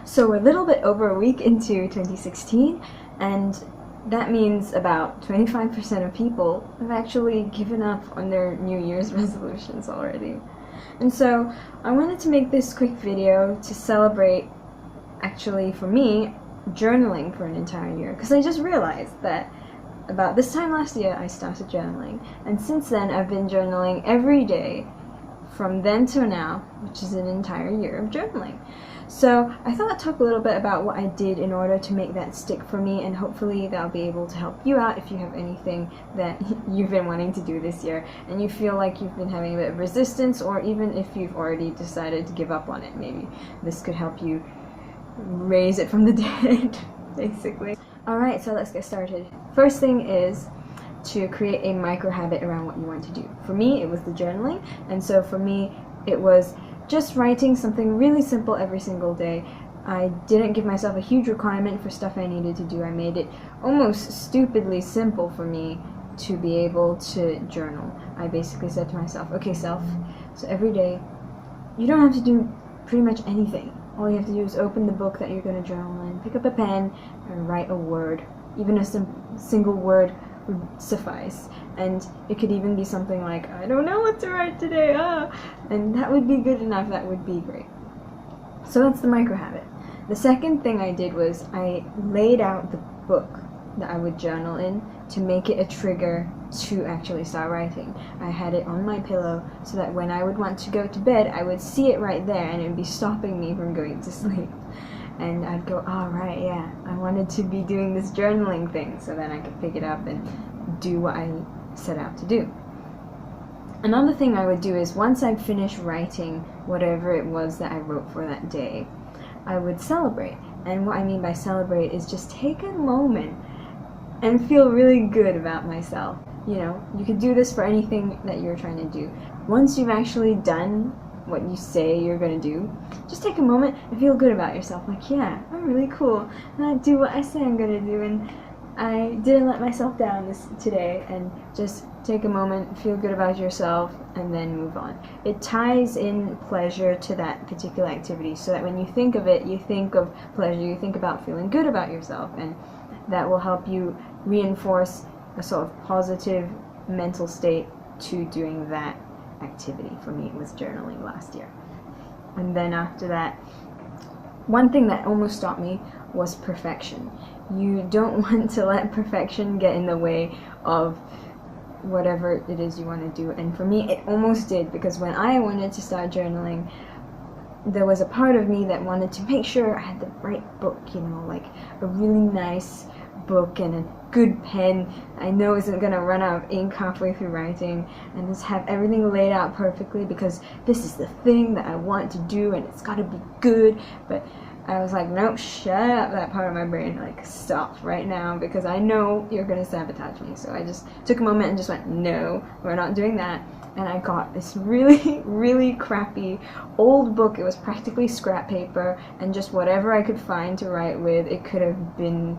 So we're a little bit over a week into 2016, and that means about 25% of people have actually given up on their New Year's resolutions already. And so I wanted to make this quick video to celebrate, actually for me, journaling for an entire year, because I just realized that about this time last year I started journaling, and since then I've been journaling every day from then to now, which is an entire year of journaling. So I thought I'd talk a little bit about what I did in order to make that stick for me, and hopefully that'll be able to help you out if you have anything that you've been wanting to do this year and you feel like you've been having a bit of resistance, or even if you've already decided to give up on it, maybe this could help you raise it from the dead, basically. Alright, so let's get started. First thing is to create a micro habit around what you want to do. For me, it was the journaling, and so for me, it was just writing something really simple every single day. I didn't give myself a huge requirement for stuff I needed to do. I made it almost stupidly simple for me to be able to journal. I basically said to myself, okay self, so every day, you don't have to do pretty much anything. All you have to do is open the book that you're going to journal in, pick up a pen, and write a word. Even a single word would suffice. And it could even be something like, I don't know what to write today, and that would be good enough, that would be great. So that's the micro habit. The second thing I did was I laid out the book that I would journal in to make it a trigger to actually start writing. I had it on my pillow so that when I would want to go to bed, I would see it right there and it would be stopping me from going to sleep. And I'd go, oh right, yeah, I wanted to be doing this journaling thing, so then I could pick it up and do what I set out to do. Another thing I would do is once I'd finished writing whatever it was that I wrote for that day, I would celebrate. And what I mean by celebrate is just take a moment and feel really good about myself. You know, you could do this for anything that you're trying to do. Once you've actually done what you say you're going to do, just take a moment and feel good about yourself. Like, yeah, I'm really cool, and I do what I say I'm going to do, and I didn't let myself down today, and just take a moment, feel good about yourself, and then move on. It ties in pleasure to that particular activity, so that when you think of it, you think of pleasure, you think about feeling good about yourself, and that will help you reinforce a sort of positive mental state to doing that activity. For me, it was journaling last year. And then after that, one thing that almost stopped me was perfection. You don't want to let perfection get in the way of whatever it is you want to do. And for me, it almost did, because when I wanted to start journaling, there was a part of me that wanted to make sure I had the right book, you know, like a really nice book and a good pen I know isn't going to run out of ink halfway through writing, and just have everything laid out perfectly because this is the thing that I want to do and it's got to be good. But I was like, nope, shut up, that part of my brain, like, stop right now, because I know you're going to sabotage me. So I just took a moment and just went, no, we're not doing that. And I got this really, really crappy old book. It was practically scrap paper and just whatever I could find to write with. It could have been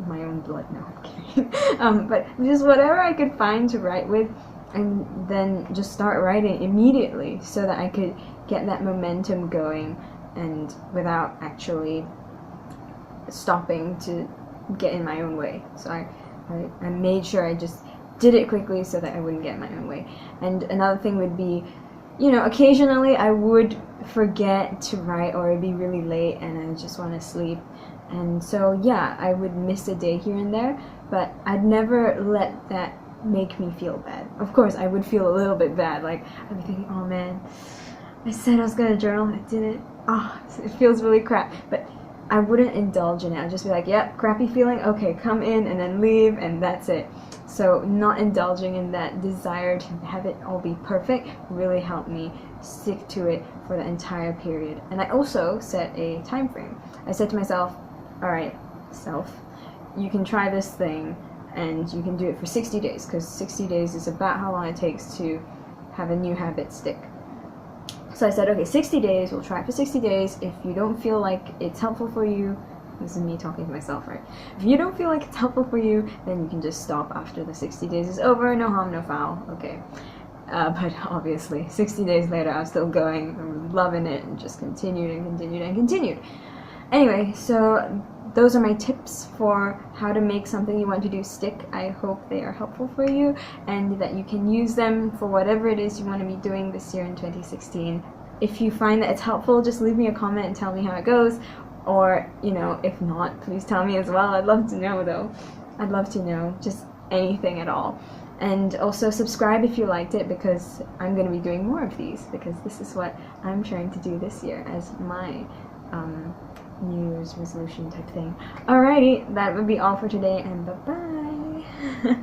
my own blood, no, I'm kidding. But just whatever I could find to write with, and then just start writing immediately so that I could get that momentum going, and without actually stopping to get in my own way. So I made sure I just did it quickly so that I wouldn't get in my own way. And another thing would be, you know, occasionally I would forget to write, or it'd be really late and I just want to sleep. And so yeah, I would miss a day here and there, but I'd never let that make me feel bad. Of course, I would feel a little bit bad, like I'd be thinking, oh man, I said I was going to journal, I didn't. Oh, it feels really crap. But I wouldn't indulge in it. I'd just be like, yep, crappy feeling, okay, come in and then leave, and that's it. So not indulging in that desire to have it all be perfect really helped me stick to it for the entire period. And I also set a time frame. I said to myself, alright, self, you can try this thing and you can do it for 60 days, because 60 days is about how long it takes to have a new habit stick. So I said, okay, 60 days, we'll try it for 60 days. If you don't feel like it's helpful for you, this is me talking to myself, right? If you don't feel like it's helpful for you, then you can just stop after the 60 days is over. No harm, no foul. Okay. But obviously, 60 days later, I was still going, loving it, and just continued and continued and continued. Anyway, so those are my tips for how to make something you want to do stick. I hope they are helpful for you and that you can use them for whatever it is you want to be doing this year in 2016. If you find that it's helpful, just leave me a comment and tell me how it goes. Or, you know, if not, please tell me as well. I'd love to know though. I'd love to know just anything at all. And also subscribe if you liked it, because I'm going to be doing more of these, because this is what I'm trying to do this year as my New Year's resolution type thing. Alrighty, that would be all for today, and bye-bye!